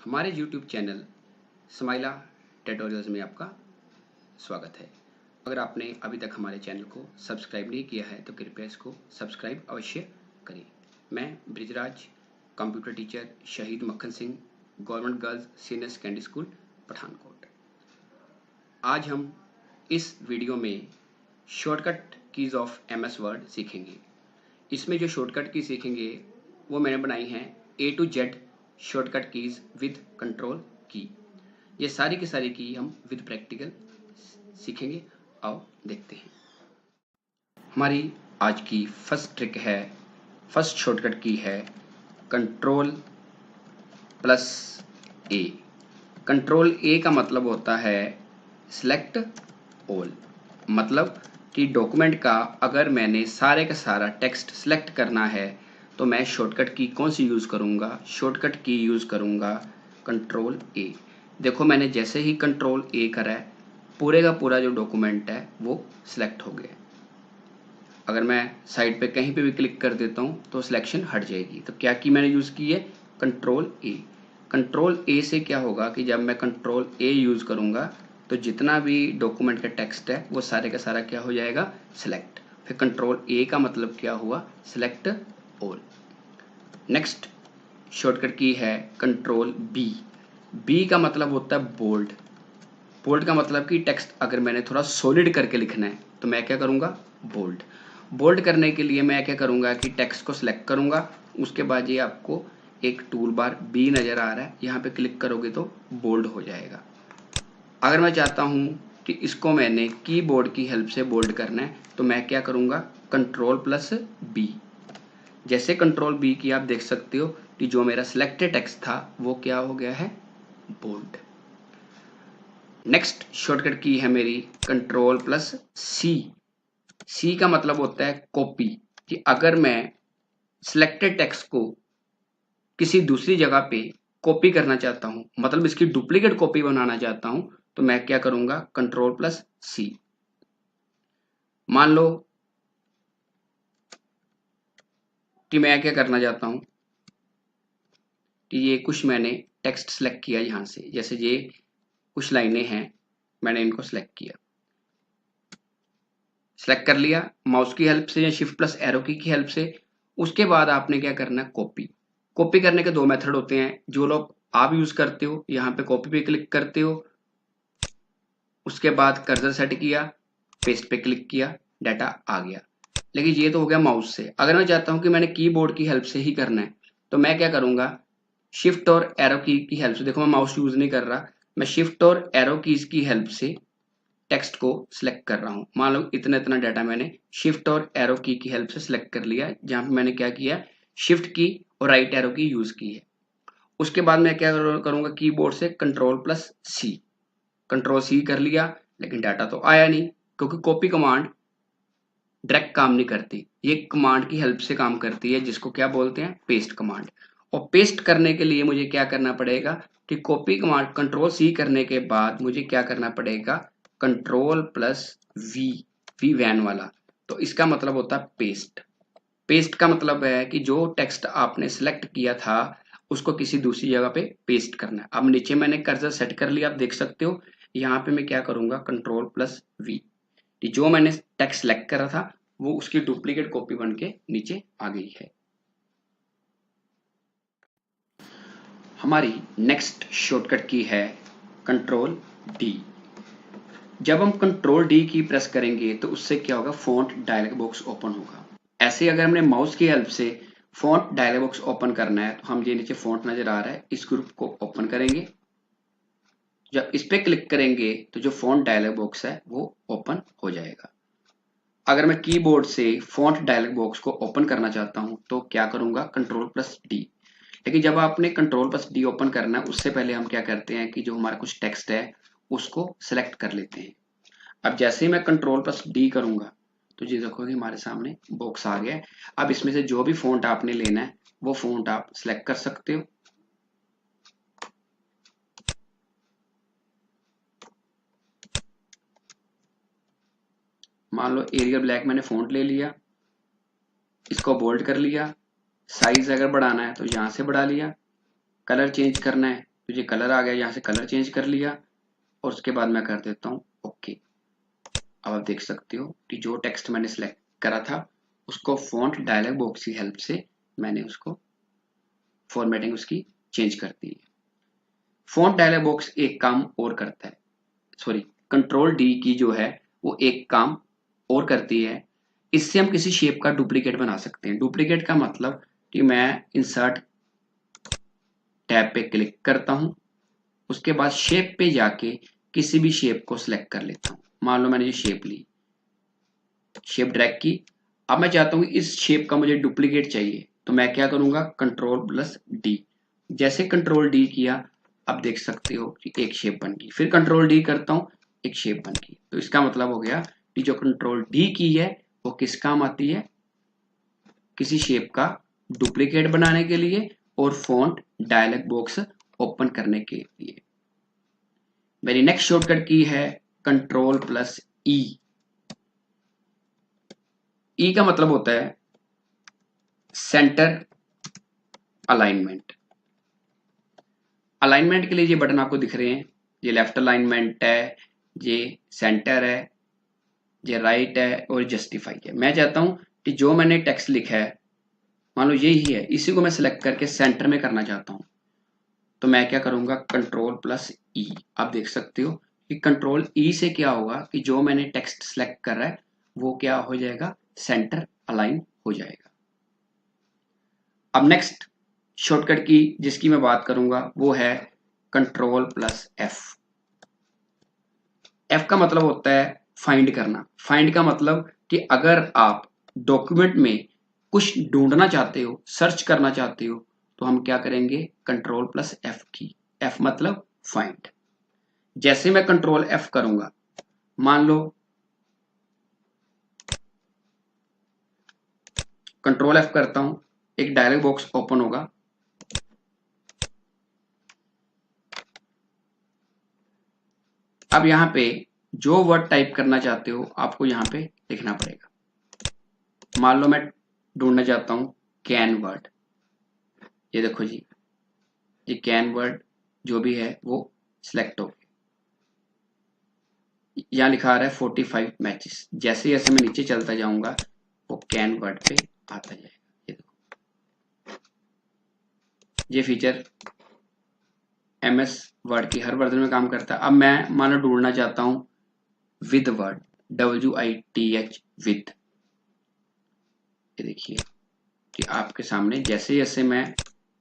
हमारे YouTube channel स्माइला tutorials में आपका स्वागत है। अगर आपने अभी तक हमारे चैनल को सब्सक्राइब नहीं किया है तो कृपया इसको सब्सक्राइब अवश्य करें। मैं ब्रिजराज, कंप्यूटर टीचर शहीद मक्खन Singh, government girls senior secondary school Pathankot. आज हम इस वीडियो में shortcut keys of MS word सीखेंगे। इसमें जो शॉर्टकट की सीखेंगे वो मैंने बनाई हैं A to Z shortcut keys with control की। ये सारी की सारी की हम विद प्रैक्टिकल सीखेंगे। आओ देखते हैं। हमारी आज की फर्स्ट ट्रिक है, फर्स्ट शॉर्टकट की है control plus A। Control A का मतलब होता है सिलेक्ट ऑल। मतलब कि डॉक्यूमेंट का अगर मैंने सारे का सारा टेक्स्ट सिलेक्ट करना है तो मैं शॉर्टकट की कौन सी यूज़ करूँगा? शॉर्टकट की यूज़ करूँगा कंट्रोल A। देखो मैंने जैसे ही कंट्रोल A करा है पूरे का पूरा जो डॉक्यूमेंट है वो सिलेक्ट हो गया। अगर मैं साइड पे कहीं पे भी क्लिक कर देता हूँ तो सिलेक्शन हट जाएगी। तो क्या की मैंने यूज़ की है? Control A। कंट्रोल A से क्या होगा कि जब मैं कंट्रोल A यूज़ करूँगा तो जितना भी डॉक्यूमेंट का टेक्स्ट है वो सारे का सारा क्या हो जाएगा? सिलेक्ट। फिर कंट्रोल A का मतलब क्या हुआ? Select all. नेक्स्ट शॉर्टकट की है कंट्रोल B। B का मतलब होता है बोल्ड। बोल्ड का मतलब कि टेक्स्ट अगर मैंने थोड़ा सॉलिड करके लिखना है तो मैं क्या करूँगा? बोल्ड। बोल्ड करने के लिए मैं क्या करूँगा कि टेक्स्ट को सिलेक्ट करूँगा, उसके बाद ये आपको एक टूल बार B नज़र आ रहा है, यहाँ पे क्लिक करोगे तो बोल्ड हो जाएगा। अगर मैं चाहता हूँ कि इसको मैंने कीबोर्ड की हेल्प से बोल्ड करना है तो मैं क्या करूँगा? Control plus B। जैसे कंट्रोल B की आप देख सकते हो कि जो मेरा सिलेक्टेड टेक्स्ट था वो क्या हो गया है? बोल्ड। नेक्स्ट शॉर्टकट की है मेरी कंट्रोल प्लस C। C का मतलब होता है कॉपी। कि अगर मैं सिलेक्टेड टेक्स्ट को किसी दूसरी जगह पे कॉपी करना चाहता हूं, मतलब इसकी डुप्लीकेट कॉपी बनाना चाहता हूं तो मैं क्या करूंगा? Control plus C। मान लो कि मैं क्या करना चाहता हूं कि ये कुछ मैंने टेक्स्ट सेलेक्ट किया यहां से, जैसे ये कुछ लाइनें हैं, मैंने इनको सेलेक्ट किया, सेलेक्ट कर लिया माउस की हेल्प से या शिफ्ट प्लस एरो की हेल्प से। उसके बाद आपने क्या करना है? कॉपी। कॉपी करने के दो मेथड होते हैं जो लोग आप यूज करते हो। यहाँ पे कॉपी पे क्लिक करते हो, उसके बाद कर्सर सेट किया, पेस्ट पे क्लिक किया, डाटा आ गया। लेकिन ये तो हो गया माउस से। अगर मैं चाहता हूं कि मैंने कीबोर्ड की हेल्प से ही करना है तो मैं क्या करूंगा? शिफ्ट और एरो की हेल्प से, देखो मैं माउस यूज नहीं कर रहा, मैं शिफ्ट और एरो कीज की हेल्प से टेक्स्ट को सिलेक्ट कर रहा हूं। मान लो इतना इतना डाटा मैंने शिफ्ट और एरो की हेल्प से सिलेक्ट कर लिया, जहां पे मैंने क्या किया? शिफ्ट की और राइट एरो की यूज की है। उसके बाद मैं क्या करूंगा? कीबोर्ड से control plus C। Control C कर लिया, लेकिन डाटा तो आया नहीं, क्योंकि कॉपी कमांड डायरेक्ट काम नहीं करती, ये कमांड की हेल्प से काम करती है, जिसको क्या बोलते हैं? Paste command. और पेस्ट करने के लिए मुझे क्या करना पड़ेगा कि कॉपी कमांड कंट्रोल C करने के बाद मुझे क्या करना पड़ेगा? कंट्रोल प्लस V वैन वाला। तो इसका मतलब होता है पेस्ट। पेस्ट का मतलब है कि जो टेक्स्ट आपने सेलेक्ट किया था उसको किसी दूसरी जगह पे पेस्ट करना है। अब नीचे मैंने कर्सर सेट कर लिया, आप देख सकते हो। यहाँ पे मैं क्या करूंगा? Control plus V। जो मैंने टेक्स्ट सेलेक्ट करा था वो उसकी डुप्लीकेट कॉपी बन के नीचे आ गई है। हमारी नेक्स्ट शॉर्टकट की है कंट्रोल D। जब हम कंट्रोल D की प्रेस करेंगे तो उससे क्या होगा? फॉन्ट डायलॉग बॉक्स ओपन होगा। ऐसे अगर हमने माउस की हेल्प से फॉन्ट डायलॉग बॉक्स ओपन करना है तो हम ये नीचे फॉन्ट नजर आ रहा है, इस ग्रुप को ओपन करेंगे। जब इस पे क्लिक करेंगे तो जो फॉन्ट डायलॉग बॉक्स है वो ओपन हो जाएगा। अगर मैं कीबोर्ड से फॉन्ट डायलॉग बॉक्स को ओपन करना चाहता हूं तो क्या करूंगा? Control plus D। लेकिन जब आपने कंट्रोल प्लस D ओपन करना है उससे पहले हम क्या करते हैं कि जो हमारा कुछ टेक्स्ट है उसको सिलेक्ट कर लेते हैं। अब जैसे ही मैं कंट्रोल प्लस D करूंगा तो ये देखोगे हमारे सामने बॉक्स आ गया है। अब इसमें से जो भी फॉन्ट आपने लेना है वो फॉन्ट आप सिलेक्ट कर सकते हो। मान लो एरियल ब्लैक मैंने फॉन्ट ले लिया, इसको बोल्ड कर लिया। साइज अगर बढ़ाना है तो यहाँ से बढ़ा लिया, कलर चेंज करना है तो ये कलर आ गया, यहाँ से कलर चेंज कर लिया और उसके बाद मैं कर देता हूँ ओके। अब आप देख सकते हो कि जो टेक्स्ट मैंने सिलेक्ट करा था उसको फॉन्ट डायलॉग बॉक्स की हेल्प से मैंने उसको फॉर्मेटिंग उसकी चेंज कर दी है। फॉन्ट डायलॉग बॉक्स एक काम और करता है, सॉरी कंट्रोल डी की जो है वो एक काम और करती है। इससे हम किसी शेप का डुप्लीकेट बना सकते हैं। डुप्लीकेट का मतलब कि मैं इंसर्ट टैब पे क्लिक करता हूं, उसके बाद शेप पे जाके किसी भी शेप को सिलेक्ट कर लेता हूं। मान लो मैंने ये शेप ली, शेप ड्रैग की, अब मैं चाहता हूं इस शेप का मुझे डुप्लीकेट चाहिए, तो मैं क्या करूंगा कंट्रोल प्लस डी। जैसे कंट्रोल डी किया अब देख सकते हो कि एक शेप बन गई, फिर कंट्रोल डी करता हूं एक शेप बन गई। तो इसका मतलब हो गया कि जो कंट्रोल डी की है वो किस काम आती है, किसी शेप का डुप्लीकेट बनाने के लिए और फॉन्ट डायलॉग बॉक्स ओपन करने के लिए। मेरी नेक्स्ट शॉर्टकट की है कंट्रोल प्लस ई। ई का मतलब होता है सेंटर अलाइनमेंट। अलाइनमेंट के लिए ये बटन आपको दिख रहे हैं, ये लेफ्ट अलाइनमेंट है, ये सेंटर है, ये राइट है और जस्टिफाई है। मैं चाहता हूं कि जो मैंने टेक्स्ट लिखा है मान लो यही है, इसी को मैं सिलेक्ट करके सेंटर में करना चाहता हूं, तो मैं क्या करूंगा कंट्रोल प्लस ई। आप देख सकते हो कि कंट्रोल ई से क्या होगा कि जो मैंने टेक्स्ट सिलेक्ट कर रहा है वो क्या हो जाएगा, सेंटर अलाइन हो जाएगा। अब नेक्स्ट शॉर्टकट की जिसकी मैं बात करूंगा वो है कंट्रोल प्लस एफ। एफ का मतलब होता है फाइंड करना। फाइंड का मतलब कि अगर आप डॉक्यूमेंट में कुछ ढूंढना चाहते हो, सर्च करना चाहते हो, तो हम क्या करेंगे कंट्रोल प्लस एफ की। एफ मतलब फाइंड। जैसे मैं कंट्रोल एफ करूंगा, मान लो कंट्रोल एफ करता हूं, एक डायलॉग बॉक्स ओपन होगा। अब यहां पे जो वर्ड टाइप करना चाहते हो आपको यहां पे लिखना पड़ेगा। मान लो मैं ढूंढना चाहता हूं कैन वर्ड, ये देखो जी ये कैन वर्ड जो भी है वो सिलेक्ट हो गया। यहाँ लिखा आ रहा है 45 मैचेस। जैसे जैसे मैं नीचे चलता जाऊंगा वो कैन वर्ड पे आता जाएगा। ये देखो ये फीचर एमएस वर्ड की हर वर्जन में काम करता है। अब मैं मानो ढूंढना चाहता हूं विद वर्ड, WITH विद। ये देखिए कि आपके सामने जैसे जैसे मैं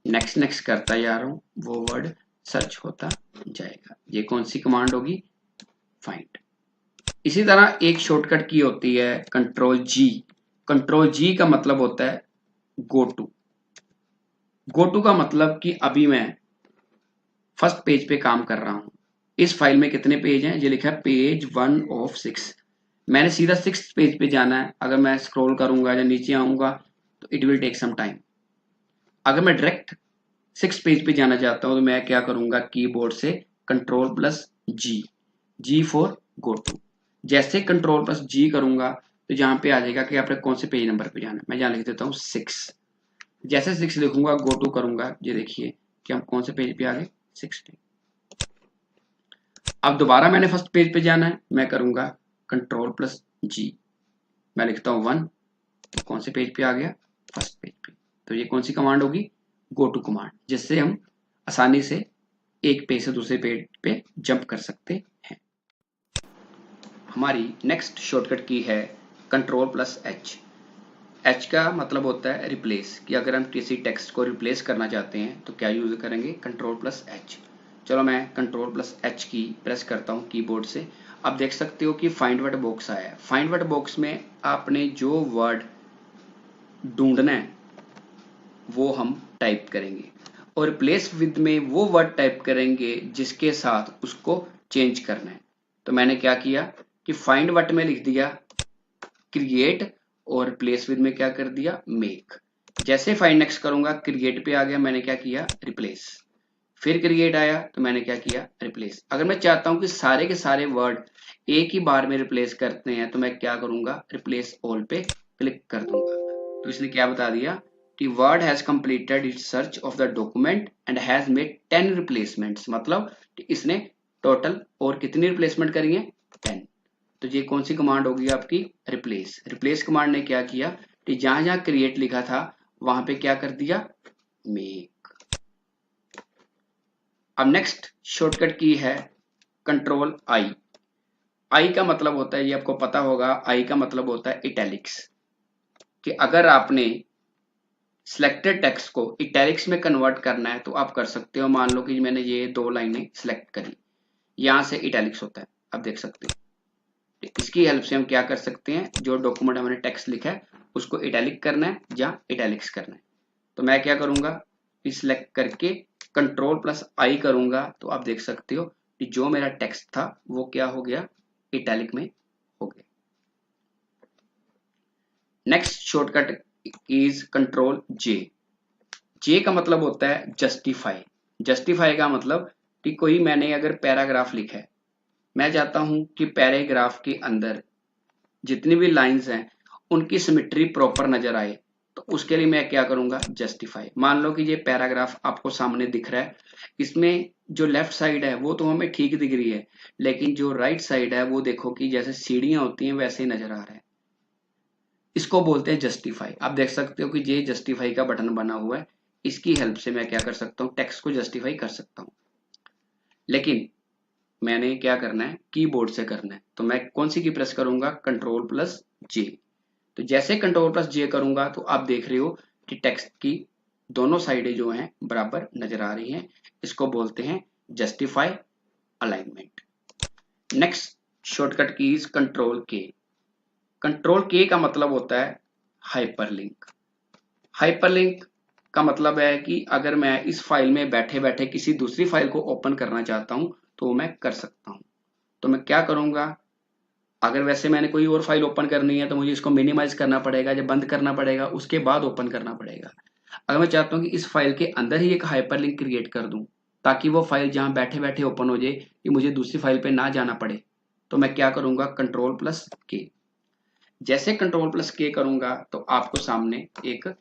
नेक्स्ट नेक्स्ट करता जा रहा हूं वो वर्ड सर्च होता जाएगा। ये कौन सी कमांड होगी, फाइंड। इसी तरह एक शॉर्टकट की होती है कंट्रोल जी। कंट्रोल जी का मतलब होता है गो टू। गो टू का मतलब कि अभी मैं फर्स्ट पेज पे काम कर रहा हूं। इस फाइल में कितने पेज हैं, ये लिखा है पेज 1 of 6। मैंने सीधा 6th पेज पे जाना है। अगर मैं स्क्रॉल करूंगा या नीचे आऊंगा तो it will take some time. अगर मैं डायरेक्ट 6th पेज पे जाना चाहता हूं तो मैं क्या करूंगा कीबोर्ड से control plus G, G for go to. जैसे कंट्रोल प्लस जी करूंगा तो जहां पे आ जाएगा कि आपने कौन से पेज नंबर पे जाना है। मैं जहां लिख देता हूँ 6। जैसे 6 लिखूंगा गो टू करूंगा, ये देखिए कि हम कौन से पेज पे आ गए, 6 पे। अब दोबारा मैंने फर्स्ट पेज पे जाना है, मैं करूंगा कंट्रोल प्लस जी, मैं लिखता हूँ 1, तो कौन से पेज पे आ गया, फर्स्ट पेज पे। तो ये कौन सी कमांड होगी, गो टू कमांड, जिससे हम आसानी से एक पेज से दूसरे पेज पे जंप कर सकते हैं। हमारी नेक्स्ट शॉर्टकट की है कंट्रोल प्लस एच। एच का मतलब होता है रिप्लेस, कि अगर हम किसी टेक्स्ट को रिप्लेस करना चाहते हैं तो क्या यूज करेंगे, कंट्रोल प्लस एच। चलो मैं कंट्रोल प्लस एच की प्रेस करता हूँ कीबोर्ड से। अब देख सकते हो कि फाइंड वर्ड बॉक्स आया है। फाइंड वर्ड बॉक्स में आपने जो वर्ड ढूंढना है वो हम टाइप करेंगे और रिप्लेस विद में वो वर्ड टाइप करेंगे जिसके साथ उसको चेंज करना है। तो मैंने क्या किया कि फाइंड वर्ड में लिख दिया क्रिएट और रिप्लेस विद में क्या कर दिया, मेक। जैसे फाइंड नेक्स्ट करूंगा क्रिएट पे आ गया, मैंने क्या किया, रिप्लेस। फिर क्रिएट आया तो मैंने क्या किया, रिप्लेस। अगर मैं चाहता हूं कि सारे के सारे वर्ड एक ही बार में रिप्लेस करते हैं तो मैं क्या करूंगा, रिप्लेस ऑल पे क्लिक कर दूंगा। तो इसने क्या बता दिया कि word has completed it's search of the document and has made 10 replacements, मतलब इसने टोटल और कितनी रिप्लेसमेंट करी है 10। तो ये कौन सी कमांड होगी आपकी रिप्लेस। रिप्लेस कमांड ने क्या किया कि जहां जहां क्रिएट लिखा था वहां पे क्या कर दिया मेक। अब नेक्स्ट शॉर्टकट की है कंट्रोल आई। आई का मतलब होता है, ये आपको पता होगा, आई का मतलब होता है इटैलिक्स, कि अगर आपने सिलेक्टेड टेक्स्ट को इटैलिक्स में कन्वर्ट करना है तो आप कर सकते हो। मान लो कि मैंने ये 2 लाइनें सिलेक्ट करी, यहां से इटैलिक्स होता है, आप देख सकते हो। इसकी हेल्प से हम क्या कर सकते हैं, जो डॉक्यूमेंट हमने टेक्स्ट लिखा है उसको इटैलिक करना है या इटैलिक्स करना है। तो मैं क्या करूंगा, सिलेक्ट करके कंट्रोल प्लस आई करूंगा तो आप देख सकते हो कि जो मेरा टेक्स्ट था वो क्या हो गया इटैलिक में हो गया। नेक्स्ट शॉर्टकट इज कंट्रोल जे। जे का मतलब होता है जस्टिफाई। जस्टिफाई का मतलब कि कोई मैंने अगर पैराग्राफ लिखा है, मैं चाहता हूं कि पैराग्राफ के अंदर जितनी भी लाइंस हैं उनकी सिमेट्री प्रॉपर नजर आए, तो उसके लिए मैं क्या करूंगा जस्टिफाई। मान लो कि ये पैराग्राफ आपको सामने दिख रहा है, इसमें जो लेफ्ट साइड है वो तो हमें ठीक दिख रही है, लेकिन जो राइट साइड है वो देखो कि जैसे सीढ़ियां होती हैं वैसे ही नजर आ रहा है। इसको बोलते हैं जस्टिफाई। आप देख सकते हो कि ये जस्टिफाई का बटन बना हुआ है, इसकी हेल्प से मैं क्या कर सकता हूँ टेक्स्ट को जस्टिफाई कर सकता हूँ। लेकिन मैंने क्या करना है कीबोर्ड से करना है, तो मैं कौन सी की प्रेस करूंगा कंट्रोल प्लस जे। तो जैसे कंट्रोल प्लस जे करूंगा तो आप देख रहे हो कि टेक्स्ट की दोनों साइडें जो हैं बराबर नजर आ रही हैं। इसको बोलते हैं justify alignment. Next shortcut keys control के। कंट्रोल के का मतलब होता है हाइपरलिंक। हाइपरलिंक का मतलब है कि अगर मैं इस फाइल में बैठे बैठे किसी दूसरी फाइल को ओपन करना चाहता हूं तो मैं कर सकता हूं। तो मैं क्या करूंगा, अगर वैसे मैंने कोई और फाइल ओपन करनी है तो मुझे इसको मिनिमाइज करना पड़ेगा, जब बंद करना पड़ेगा उसके बाद ओपन करना पड़ेगा। अगर मैं चाहता हूं कि इस फाइल के अंदर ही एक हाइपरलिंक क्रिएट कर दूं ताकि वो फाइल जहां बैठे बैठे ओपन हो जाए कि मुझे दूसरी फाइल पे ना जाना पड़े, तो मैं क्या करूंगा कंट्रोल प्लस के। जैसे कंट्रोल प्लस के करूंगा तो आपको सामने एक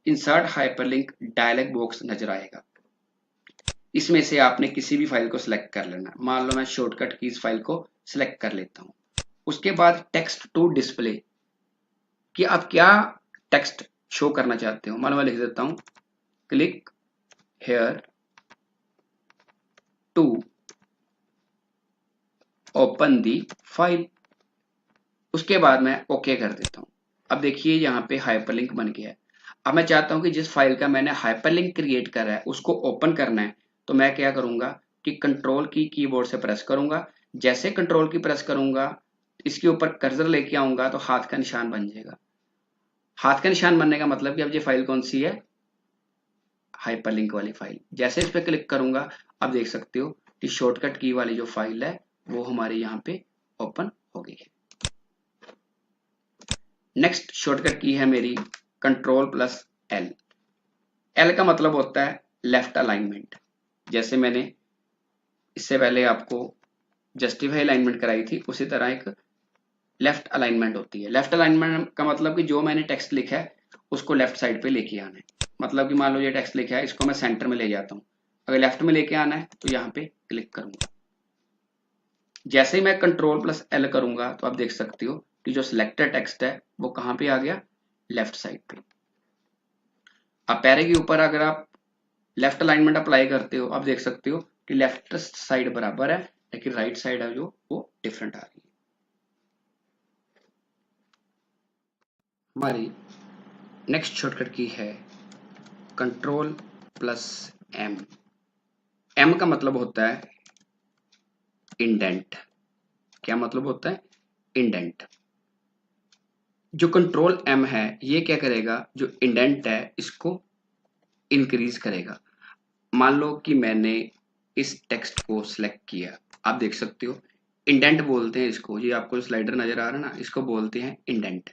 इंसर्ट हाइपरलिंक डायलॉग बॉक्स नजर आएगा। इसमें से आपने किसी भी फाइल को सिलेक्ट कर लेना। मान लो मैं शॉर्टकट की इस फाइल को सिलेक्ट कर लेता हूं। उसके बाद टेक्स्ट टू डिस्प्ले कि आप क्या टेक्स्ट शो करना चाहते हो। मान लो मैं लिख देता हूं click here to open the file. उसके बाद मैं ओके कर देता हूं। अब देखिए यहाँ पे हाइपरलिंक बन गया है। अब मैं चाहता हूं कि जिस फाइल का मैंने हाइपरलिंक क्रिएट करा है उसको ओपन करना है, तो मैं क्या करूंगा कि कंट्रोल की कीबोर्ड से प्रेस करूंगा। जैसे कंट्रोल की प्रेस करूंगा इसके ऊपर कर्सर लेके आऊंगा तो हाथ का निशान बन जाएगा। हाथ का निशान बनने का मतलब कि अब ये फाइल कौन सी है हाइपरलिंक वाली फाइल। जैसे इस पर क्लिक करूंगा आप देख सकते हो कि शॉर्टकट की वाली जो फाइल है वो हमारे यहाँ पे ओपन हो गई है। नेक्स्ट शॉर्टकट की है मेरी कंट्रोल प्लस एल। एल का मतलब होता है लेफ्ट अलाइनमेंट। जैसे मैंने इससे पहले आपको जस्टिफाई अलाइनमेंट कराई थी, उसी तरह एक लेफ्ट अलाइनमेंट होती है। लेफ्ट अलाइनमेंट का मतलब कि जो मैंने टेक्स्ट लिखा है उसको लेफ्ट साइड पे लेके आना है। मतलब कि मान लो ये टेक्स्ट लिखा है, इसको मैं सेंटर में ले जाता हूँ, अगर लेफ्ट में लेके आना है तो यहाँ पे क्लिक करूंगा। जैसे ही मैं कंट्रोल प्लस एल करूंगा तो आप देख सकते हो कि जो सिलेक्टेड टेक्स्ट है वो कहाँ पे आ गया लेफ्ट साइड पे। अब पैरे के ऊपर अगर आप लेफ्ट अलाइनमेंट अप्लाई करते हो आप देख सकते हो कि लेफ्ट साइड बराबर है लेकिन राइट साइड है जो वो डिफरेंट आ रही है। हमारी नेक्स्ट शॉर्टकट की है कंट्रोल प्लस एम। एम का मतलब होता है इंडेंट। क्या मतलब होता है इंडेंट। जो कंट्रोल एम है ये क्या करेगा, जो इंडेंट है इसको इंक्रीज करेगा। मान लो कि मैंने इस टेक्स्ट को सिलेक्ट किया, आप देख सकते हो इंडेंट बोलते हैं इसको। ये आपको स्लाइडर नजर आ रहा है ना, इसको बोलते हैं इंडेंट।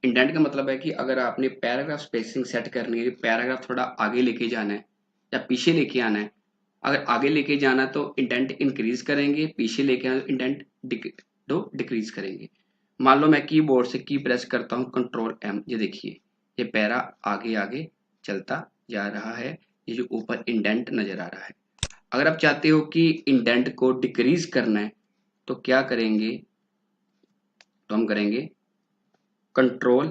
इंडेंट का मतलब है कि अगर आपने पैराग्राफ स्पेसिंग सेट करनी है, पैराग्राफ थोड़ा आगे लेके जाना है या पीछे लेके आना है। अगर आगे लेके जाना है तो इंडेंट इंक्रीज करेंगे, पीछे लेके आना तो इंडेंट डिक्रीज करेंगे। मान लो मैं कीबोर्ड से की प्रेस करता हूँ कंट्रोल एम, ये देखिए ये पैरा आगे आगे चलता जा रहा है। ये जो ऊपर इंडेंट नजर आ रहा है, अगर आप चाहते हो कि इंडेंट को डिक्रीज करना है तो क्या करेंगे, तो हम करेंगे control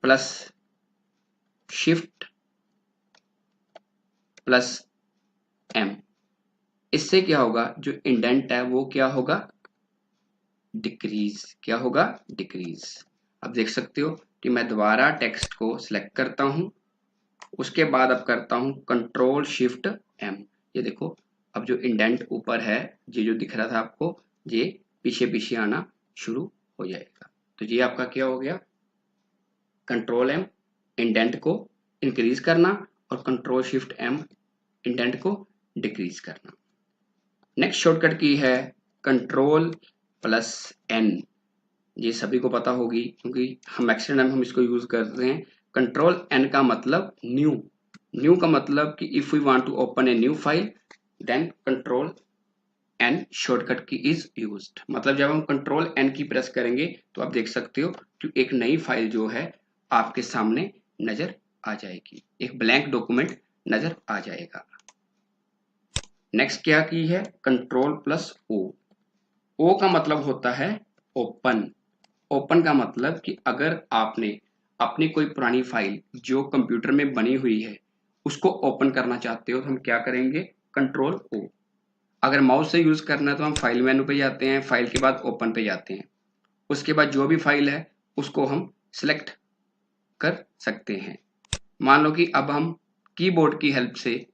plus shift plus M. इससे क्या होगा, जो इंडेंट है वो क्या होगा, डिक्रीज। क्या होगा, डिक्रीज। अब देख सकते हो कि मैं दोबारा टेक्स्ट को सिलेक्ट करता हूं, उसके बाद अब करता हूं कंट्रोल शिफ्ट एम। ये देखो अब जो इंडेंट ऊपर है, ये जो दिख रहा था आपको, ये पीछे पीछे आना शुरू हो जाएगा। तो ये आपका क्या हो गया, कंट्रोल एम इंडेंट को इंक्रीज करना और कंट्रोल शिफ्ट एम इंडेंट को डिक्रीज करना। नेक्स्ट शॉर्टकट की है कंट्रोल प्लस एन। ये सभी को पता होगी क्योंकि हम मैक्सिमम हम इसको यूज करते हैं। कंट्रोल एन का मतलब न्यू। न्यू का मतलब कि if we want to open a new file then control N shortcut key is used. मतलब जब हम कंट्रोल एन की प्रेस करेंगे तो आप देख सकते हो कि एक नई फाइल जो है आपके सामने नजर आ जाएगी, एक ब्लैंक डॉक्यूमेंट नजर आ जाएगा। नेक्स्ट क्या की है, कंट्रोल प्लस ओ। ओ का मतलब होता है ओपन। ओपन का मतलब कि अगर आपने अपनी कोई पुरानी फाइल जो कंप्यूटर में बनी हुई है उसको ओपन करना चाहते हो तो हम क्या करेंगे, कंट्रोल ओ। अगर माउस से यूज करना है तो हम फाइल मेनू पे जाते हैं, फाइल के बाद ओपन पे जाते हैं, उसके बाद जो भी फाइल है उसको हम सिलेक्ट कर सकते हैं। मान लो कि अब हम कीबोर्ड की हेल्प से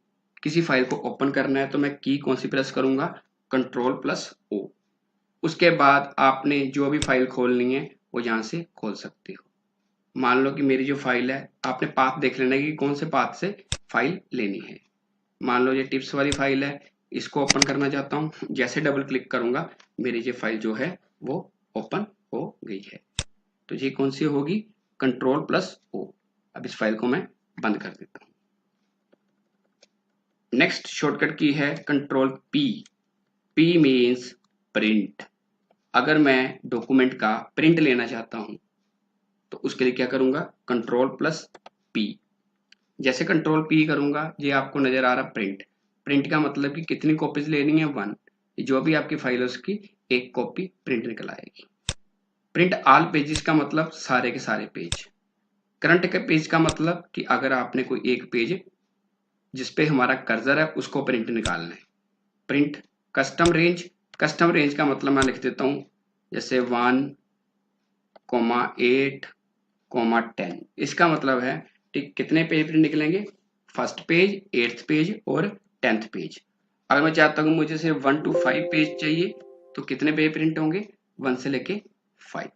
किसी फाइल को ओपन करना है तो मैं की कौन सी प्रेस करूंगा, कंट्रोल प्लस ओ। उसके बाद आपने जो भी फाइल खोलनी है वो यहाँ से खोल सकते हो। मान लो कि मेरी जो फाइल है, आपने पाथ देख लेना है कि कौन से पाथ से फाइल लेनी है। मान लो ये टिप्स वाली फाइल है, इसको ओपन करना चाहता हूँ, जैसे डबल क्लिक करूंगा मेरी ये फाइल जो है वो ओपन हो गई है। तो ये कौन सी होगी, कंट्रोल प्लस ओ। अब इस फाइल को मैं बंद कर देता हूँ। नेक्स्ट शॉर्टकट की है control P. P means print. अगर मैं डॉक्यूमेंट का प्रिंट लेना चाहता हूं तो उसके लिए क्या करूंगा, कंट्रोल प्लस पी। जैसे कंट्रोल पी करूंगा ये आपको नजर आ रहा प्रिंट। प्रिंट का मतलब कि कितनी कॉपीज लेनी है, 1। जो भी आपकी फाइल है उसकी एक कॉपी प्रिंट निकल आएगी। प्रिंट ऑल पेजेस का मतलब सारे के सारे पेज। करंट के पेज का मतलब कि अगर आपने कोई एक पेज जिसपे हमारा कर्सर है उसको प्रिंट निकालना है। Print custom range. Custom range का मतलब मैं लिख देता हूं जैसे 1,8,10। इसका मतलब है कि कितने पेज प्रिंट निकलेंगे, फर्स्ट पेज, 8th पेज और 10th पेज। अगर मैं चाहता हूं मुझे सिर्फ 1 to 5 पेज चाहिए तो कितने पेज प्रिंट होंगे, 1 से लेके 5।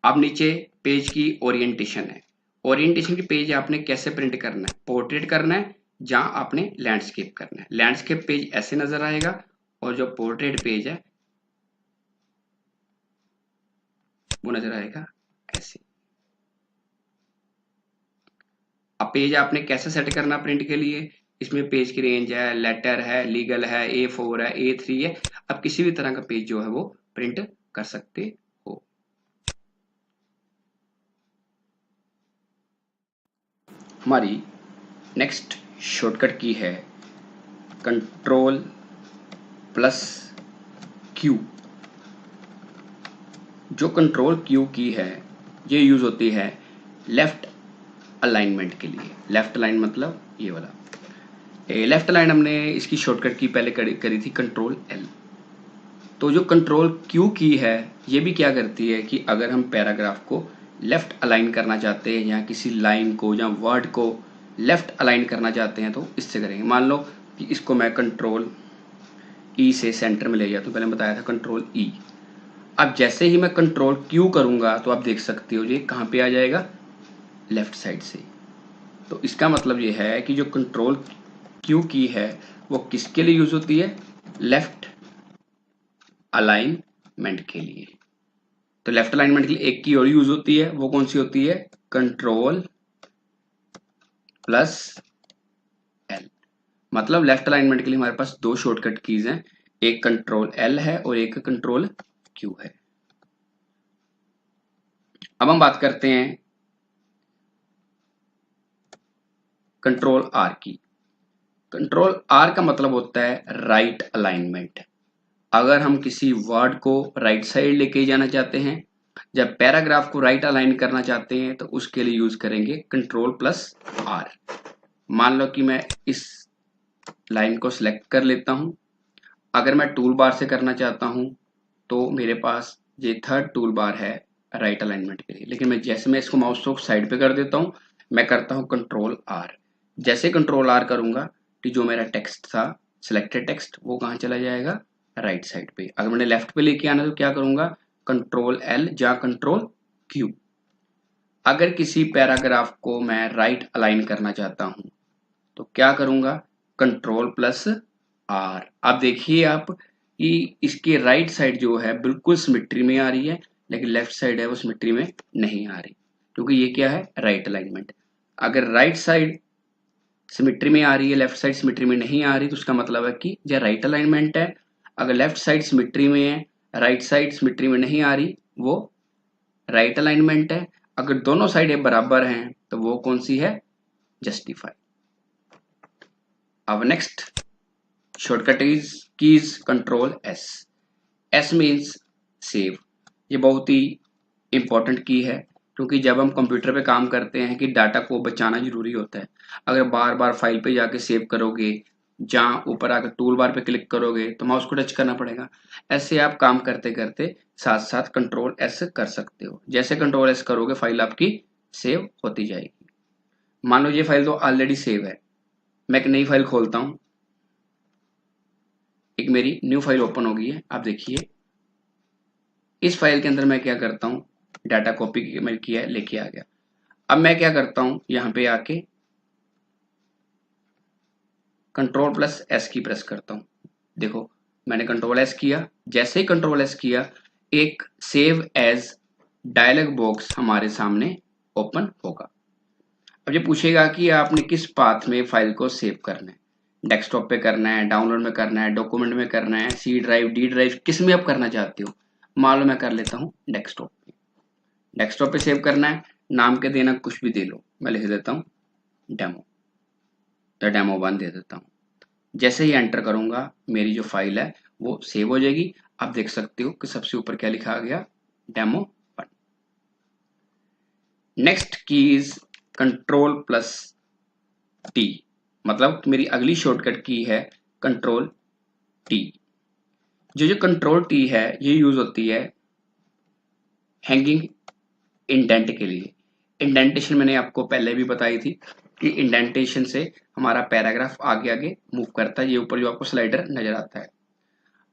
अब नीचे पेज की ओरिएंटेशन है। ओरिएंटेशन की पेज आपने कैसे प्रिंट करना है, पोर्ट्रेट करना है जहां आपने लैंडस्केप करना है। लैंडस्केप पेज ऐसे नजर आएगा और जो पोर्ट्रेट पेज है वो नजर आएगा ऐसे। अब पेज आपने कैसे सेट करना प्रिंट के लिए, इसमें पेज की रेंज है, लेटर है, लीगल है, A4 है, A3 है। अब किसी भी तरह का पेज जो है वो प्रिंट कर सकते हो। हमारी नेक्स्ट शॉर्टकट की है कंट्रोल प्लस क्यू। जो कंट्रोल क्यू की है ये यूज होती है लेफ्ट अलाइनमेंट के लिए। लेफ्ट अलाइन मतलब ये वाला। लेफ्ट अलाइन हमने इसकी शॉर्टकट की पहले करी थी कंट्रोल एल। तो जो कंट्रोल क्यू की है ये भी क्या करती है कि अगर हम पैराग्राफ को लेफ्ट अलाइन करना चाहते हैं या किसी लाइन को या वर्ड को लेफ्ट अलाइन करना चाहते हैं तो इससे करेंगे। मान लो कि इसको मैं कंट्रोल ई से सेंटर में ले गया, तो पहले बताया था कंट्रोल ई। अब जैसे ही मैं कंट्रोल क्यू करूंगा तो आप देख सकते हो ये कहाँ पे आ जाएगा, लेफ्ट साइड से। तो इसका मतलब ये है कि जो कंट्रोल क्यू की है वो किसके लिए यूज होती है, लेफ्ट अलाइनमेंट के लिए। तो लेफ्ट अलाइनमेंट के लिए एक की और यूज होती है, वो कौन सी होती है, कंट्रोल प्लस एल। मतलब लेफ्ट अलाइनमेंट के लिए हमारे पास दो शॉर्टकट कीज हैं, एक कंट्रोल एल है और एक कंट्रोल क्यू है। अब हम बात करते हैं कंट्रोल आर की। कंट्रोल आर का मतलब होता है राइट अलाइनमेंट। अगर हम किसी वर्ड को राइट साइड लेके जाना चाहते हैं, जब पैराग्राफ को राइट अलाइन करना चाहते हैं, तो उसके लिए यूज करेंगे कंट्रोल प्लस आर। मान लो कि मैं इस लाइन को सिलेक्ट कर लेता हूं। अगर मैं टूल बार से करना चाहता हूं तो मेरे पास ये थर्ड टूल बार है राइट अलाइनमेंट के लिए, लेकिन जैसे मैं इसको माउस को साइड पे कर देता हूं, मैं करता हूं कंट्रोल आर। जैसे कंट्रोल आर करूंगा तो जो मेरा टेक्स्ट था, सिलेक्टेड टेक्स्ट, वो कहाँ चला जाएगा, राइट साइड पे। अगर मैंने लेफ्ट पे लेके आना तो क्या करूंगा, कंट्रोल एल या कंट्रोल क्यू। अगर किसी पैराग्राफ को मैं राइट अलाइन करना चाहता हूं तो क्या करूंगा, कंट्रोल प्लस आर। अब देखिए आप कि इसकी राइट साइड जो है बिल्कुल सिमेट्री में आ रही है, लेकिन लेफ्ट साइड है वो सिमेट्री में नहीं आ रही, क्योंकि ये क्या है, राइट अलाइनमेंट। अगर राइट साइड सिमेट्री में आ रही है, लेफ्ट साइड सिमेट्री में नहीं आ रही, तो उसका मतलब है कि यह राइट अलाइनमेंट है। अगर लेफ्ट साइड सिमेट्री में है, राइट साइड सिमेट्री में नहीं आ रही, वो राइट अलाइनमेंट है। अगर दोनों साइडें बराबर हैं तो वो कौन सी है, जस्टिफाई। अब next shortcut keys control S. S means save. ये बहुत ही इंपॉर्टेंट की है, क्योंकि जब हम कंप्यूटर पे काम करते हैं कि डाटा को बचाना जरूरी होता है। अगर बार बार फाइल पे जाके सेव करोगे, जहाँ ऊपर आकर टूल बार पे क्लिक करोगे तो माउस को टच करना पड़ेगा। ऐसे आप काम करते करते साथ साथ कंट्रोल एस कर सकते हो। जैसे कंट्रोल एस करोगे फाइल आपकी सेव होती जाएगी। मान लो ये फाइल तो ऑलरेडी सेव है, मैं एक नई फाइल खोलता हूँ। एक मेरी न्यू फाइल ओपन हो गई है। आप देखिए इस फाइल के अंदर मैं क्या करता हूँ, डाटा कॉपी किया है, लेके आ गया। अब मैं क्या करता हूँ, यहाँ पे आके कंट्रोल प्लस एस की प्रेस करता हूँ। देखो मैंने कंट्रोल एस किया। जैसे ही कंट्रोल एस किया, एक सेव एज डायलॉग बॉक्स हमारे सामने ओपन होगा। अब ये पूछेगा कि आपने किस पाथ में फाइल को सेव करना है, डेस्कटॉप पे करना है, डाउनलोड में करना है, डॉक्यूमेंट में करना है, सी ड्राइव, डी ड्राइव, किस में आप करना चाहते हो। मान लो मैं कर लेता हूँ डेस्कटॉप पे। डेस्कटॉप पे सेव करना है, नाम के देना कुछ भी दे लो, मैं लिख देता हूँ डेमो, तो डेमो 1 दे देता हूँ। जैसे ही एंटर करूंगा मेरी जो फाइल है वो सेव हो जाएगी। आप देख सकते हो कि सबसे ऊपर क्या लिखा गया, demo 1। Next keys control plus T, मतलब मेरी अगली शॉर्टकट की है कंट्रोल टी। जो कंट्रोल टी है ये यूज होती है हैंगिंग इंडेंट के लिए। इंडेंटेशन मैंने आपको पहले भी बताई थी कि इंडेंटेशन से हमारा पैराग्राफ आगे आगे मूव करता है। ये ऊपर जो आपको स्लाइडर नजर आता है,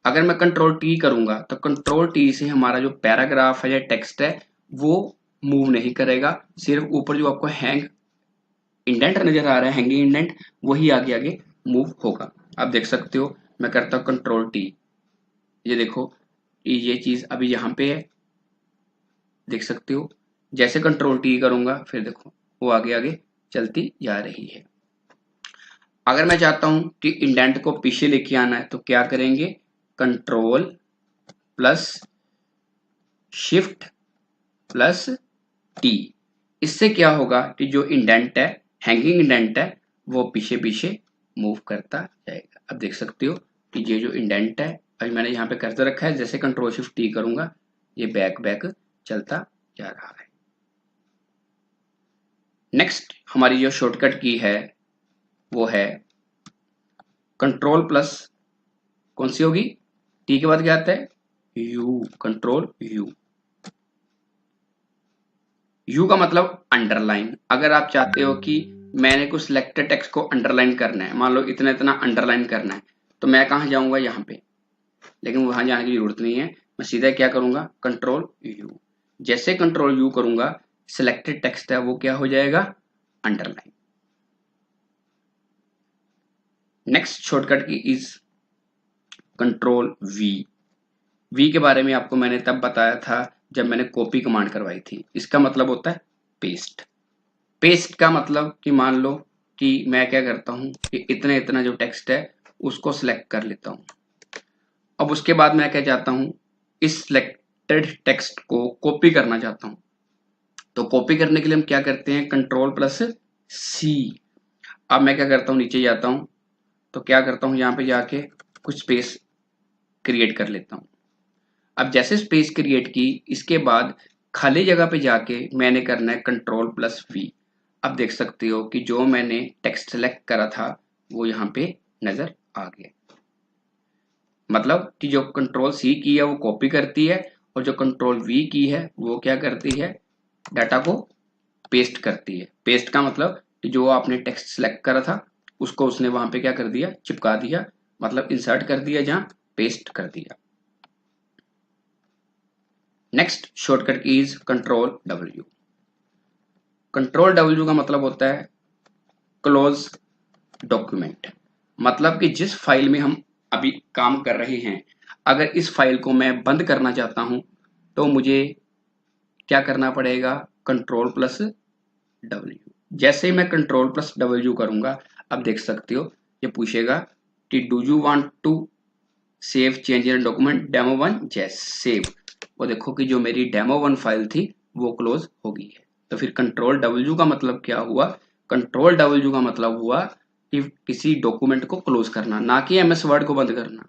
अगर मैं कंट्रोल टी करूंगा तो कंट्रोल टी से हमारा जो पैराग्राफ है या टेक्स्ट है वो मूव नहीं करेगा। सिर्फ ऊपर जो आपको हैंग इंडेंट नजर आ रहा है, हैंगिंग इंडेंट, वही आगे आगे मूव होगा। आप देख सकते हो मैं करता हूँ कंट्रोल टी, ये देखो ये चीज अभी यहाँ पे है, देख सकते हो। जैसे कंट्रोल टी करूंगा फिर देखो वो आगे आगे चलती जा रही है। अगर मैं चाहता हूं कि इंडेंट को पीछे लेके आना है तो क्या करेंगे, control plus shift plus T. इससे क्या होगा कि जो इंडेंट है, हैंगिंग इंडेंट है, वो पीछे पीछे मूव करता जाएगा। अब देख सकते हो कि ये जो इंडेंट है, अभी मैंने यहाँ पे कर्सर रखा है, जैसे कंट्रोल शिफ्ट टी करूंगा ये बैक बैक चलता जा रहा है। नेक्स्ट हमारी जो शॉर्टकट की है वो है कंट्रोल प्लस, कौन सी होगी, टी के बाद क्या आता है, यू, कंट्रोल यू। यू का मतलब अंडरलाइन। अगर आप चाहते हो कि मैंने कुछ सिलेक्टेड टेक्स्ट को अंडरलाइन करना है, मान लो इतना इतना अंडरलाइन करना है, तो मैं कहां जाऊंगा, यहाँ पे, लेकिन वहां जाने की जरूरत नहीं है। मैं सीधा क्या करूंगा, कंट्रोल यू। जैसे कंट्रोल यू करूंगा सिलेक्टेड टेक्स्ट है वो क्या हो जाएगा, underline. Next shortcut key is control we. We के बारे में आपको मैंने तब बताया था जब मैंने कॉपी कमांड करवाई थी। इसका मतलब होता है पेस्ट। पेस्ट का मतलब कि मान लो कि मैं क्या करता हूं कि इतना इतना जो टेक्स्ट है उसको सिलेक्ट कर लेता हूं। अब उसके बाद मैं क्या चाहता हूं, इस सिलेक्टेड टेक्स्ट को कॉपी करना चाहता हूं। तो कॉपी करने के लिए हम क्या करते हैं, कंट्रोल प्लस सी। अब मैं क्या करता हूँ, नीचे जाता हूँ तो क्या करता हूँ, यहाँ पे जाके कुछ स्पेस क्रिएट कर लेता हूँ। अब जैसे स्पेस क्रिएट की, इसके बाद खाली जगह पे जाके मैंने करना है Ctrl+V। अब देख सकते हो कि जो मैंने टेक्स्ट सेलेक्ट करा था वो यहाँ पे नजर आ गया। मतलब कि जो Ctrl+C की है वो कॉपी करती है और जो Ctrl+V की है वो क्या करती है, डाटा को पेस्ट करती है। पेस्ट का मतलब कि जो आपने टेक्स्ट सेलेक्ट करा था उसको उसने वहां पे क्या कर दिया, चिपका दिया, मतलब इंसर्ट कर दिया, जहां पेस्ट कर दिया। Next shortcut key is Ctrl+W। Ctrl+W का मतलब होता है क्लोज डॉक्यूमेंट। मतलब कि जिस फाइल में हम अभी काम कर रहे हैं, अगर इस फाइल को मैं बंद करना चाहता हूं तो मुझे क्या करना पड़ेगा, Ctrl+W। जैसे ही मैं Ctrl+W करूंगा, अब देख सकते हो ये पूछेगा कि do you want to save change in document demo one, जैस सेव। वो देखो कि जो मेरी डेमो1 फाइल थी वो क्लोज हो गई है। तो फिर Ctrl+W का मतलब क्या हुआ, Ctrl+W का मतलब हुआ कि किसी डॉक्यूमेंट को क्लोज करना, ना कि MS वर्ड को बंद करना।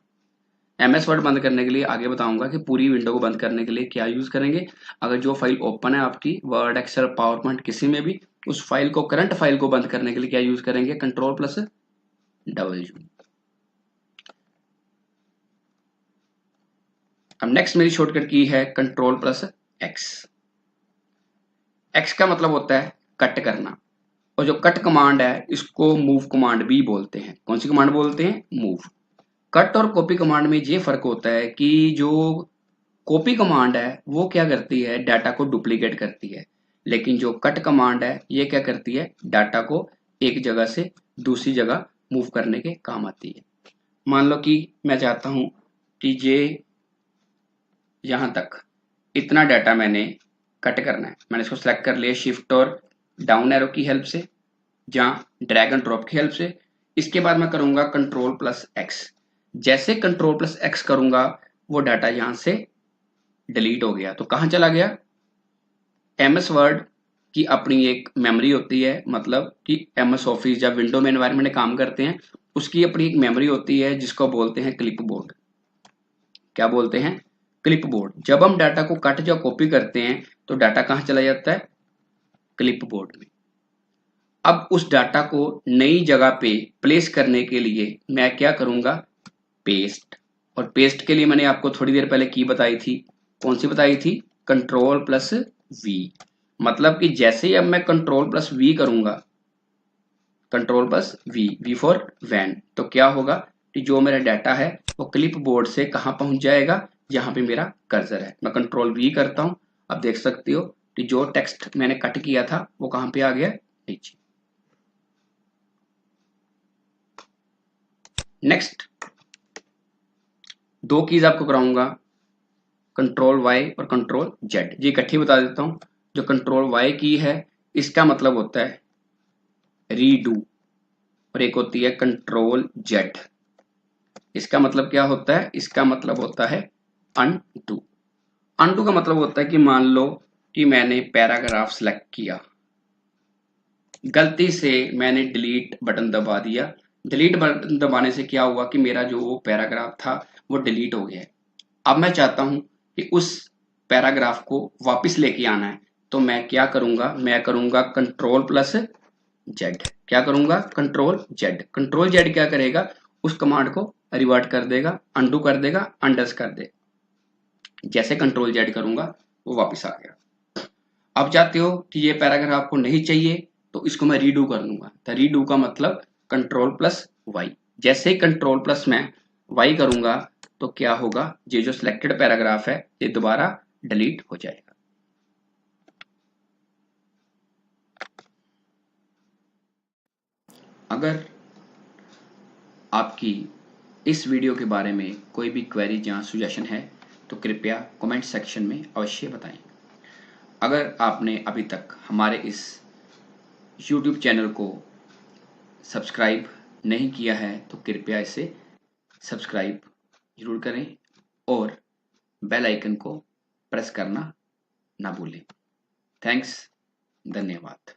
MS वर्ड बंद करने के लिए आगे बताऊंगा कि पूरी विंडो को बंद करने के लिए क्या यूज करेंगे। अगर जो फाइल ओपन है आपकी वर्ड, एक्सेल, पावर पॉइंट किसी में भी, उस फाइल को, करंट फाइल को बंद करने के लिए क्या यूज करेंगे, Ctrl+W। अब नेक्स्ट मेरी शॉर्टकट की है Ctrl+X। X का मतलब होता है कट करना, और जो कट कमांड है इसको मूव कमांड भी बोलते हैं। कौन सी कमांड बोलते हैं, मूव। कट और कॉपी कमांड में ये फर्क होता है कि जो कॉपी कमांड है वो क्या करती है, डाटा को डुप्लीकेट करती है, लेकिन जो कट कमांड है ये क्या करती है, डाटा को एक जगह से दूसरी जगह मूव करने के काम आती है। मान लो कि मैं चाहता हूं कि ये यहां तक इतना डाटा मैंने कट करना है। मैंने इसको सेलेक्ट कर लिया शिफ्ट और डाउन एरो की हेल्प से, जहां ड्रैग एंड ड्रॉप की हेल्प से। इसके बाद मैं करूंगा Ctrl+X। जैसे Ctrl+X करूंगा वो डाटा यहां से डिलीट हो गया। तो कहां चला गया, MS वर्ड की अपनी एक मेमोरी होती है, मतलब कि MS ऑफिस जब विंडो में एनवायरनमेंट में काम करते हैं उसकी अपनी एक मेमोरी होती है जिसको बोलते हैं क्लिपबोर्ड। क्या बोलते हैं, क्लिपबोर्ड। जब हम डाटा को कट या कॉपी करते हैं तो डाटा कहां चला जाता है, क्लिपबोर्ड में। अब उस डाटा को नई जगह पे प्लेस करने के लिए मैं क्या करूंगा, पेस्ट। और पेस्ट के लिए मैंने आपको थोड़ी देर पहले की बताई थी, कौन सी बताई थी, Ctrl+V। मतलब कि जैसे ही अब मैं Ctrl+V करूंगा, Ctrl+V, V फॉर वैन, तो क्या होगा कि जो मेरा डाटा है वो क्लिप बोर्ड से कहां पहुंच जाएगा, जहां पे मेरा कर्सर है। मैं Ctrl+V करता हूं, अब देख सकते हो कि जो टेक्स्ट मैंने कट किया था वो कहां पे आ गया, नीचे। नेक्स्ट दो कीज आपको कराऊंगा, Ctrl+Y और Ctrl+Z। ये इकट्ठी बता देता हूं। जो Ctrl+Y की है इसका मतलब होता है रीडू, और एक होती है Ctrl+Z। इसका मतलब क्या होता है, इसका मतलब होता है अनडू। अनडू का मतलब होता है कि मान लो कि मैंने पैराग्राफ सेलेक्ट किया, गलती से मैंने डिलीट बटन दबा दिया। डिलीट बटन दबाने से क्या हुआ कि मेरा जो पैराग्राफ था वो डिलीट हो गया। अब मैं चाहता हूं कि उस पैराग्राफ को वापस लेके आना है, तो मैं क्या करूंगा, मैं करूंगा Ctrl+Z। क्या करूंगा, Ctrl+Z। Ctrl+Z क्या करेगा, उस कमांड को रिवर्ट कर देगा, अंडू कर देगा, अंडस कर देगा। जैसे Ctrl+Z करूंगा वो वापस आ गया। अब चाहते हो कि ये पैराग्राफ आपको नहीं चाहिए तो इसको मैं रीडू कर लूंगा। तो रीडू का मतलब Ctrl+Y। जैसे ही Ctrl+Y करूंगा तो क्या होगा, ये जो सिलेक्टेड पैराग्राफ है ये दोबारा डिलीट हो जाएगा। अगर आपकी इस वीडियो के बारे में कोई भी क्वेरी या सजेशन है तो कृपया कमेंट सेक्शन में अवश्य बताएं। अगर आपने अभी तक हमारे इस YouTube चैनल को सब्सक्राइब नहीं किया है तो कृपया इसे सब्सक्राइब जरूर करें और बेल आइकन को प्रेस करना ना भूलें। थैंक्स, धन्यवाद।